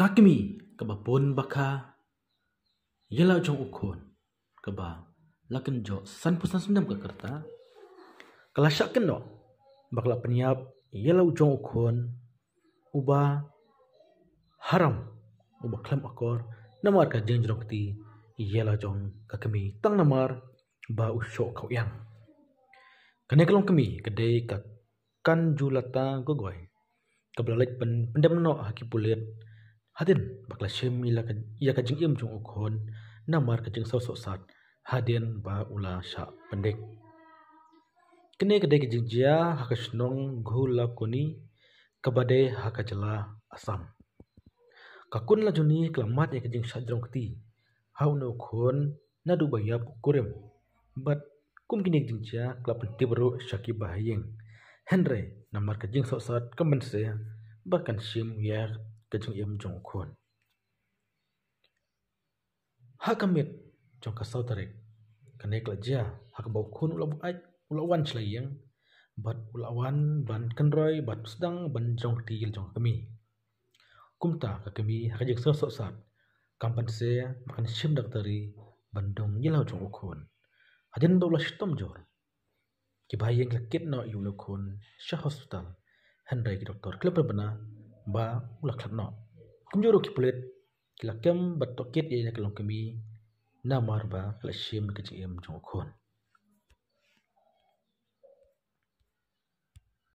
Kakimi kaba pon baka yela jong ukon kaba lakin jo san pusan sundam ka kerta kala syakin no bakla penyap yela jong ukon uba haram uba klam akor namar ka jeng jong ti yela jong kakimi tang namar ba usyo kau yang kane kalong kami kedai ka kan julata gogoy kabla lek pendam no haki pulet hadin bakla shem ila ka jing im jong ukon namar ka jing so sat hadin ba ula sha pendek kene kedai ka jing jia haka shnong ghula kuni kabade haka jala asam kakun la juni klamat ya ka jing sha jong ti hau no ukon na du bayap kurem but kum kini jing jia klap tibro shaki bahayeng Henry namar ka jing so sat kamen se bahkan shim ya kajung im jong ukon hakamit jong ka sautarek kanek la jia hak bau kun ula buat ula wan chlayeng bat ula wan ban kanroi bat sedang ban jong til jong kami kumta ka kami hak jing so sat kampan se makan shim dak tari bandong yilau jong ukon hadin bau la shtom jor ki bayeng la kit no yu ukon sha hospital Henry ki doktor klep bana ba ula klat no kumjoro ki pulet kila kem bat tokit ye kalong kami namar ba kala shim ke jing im jong ukon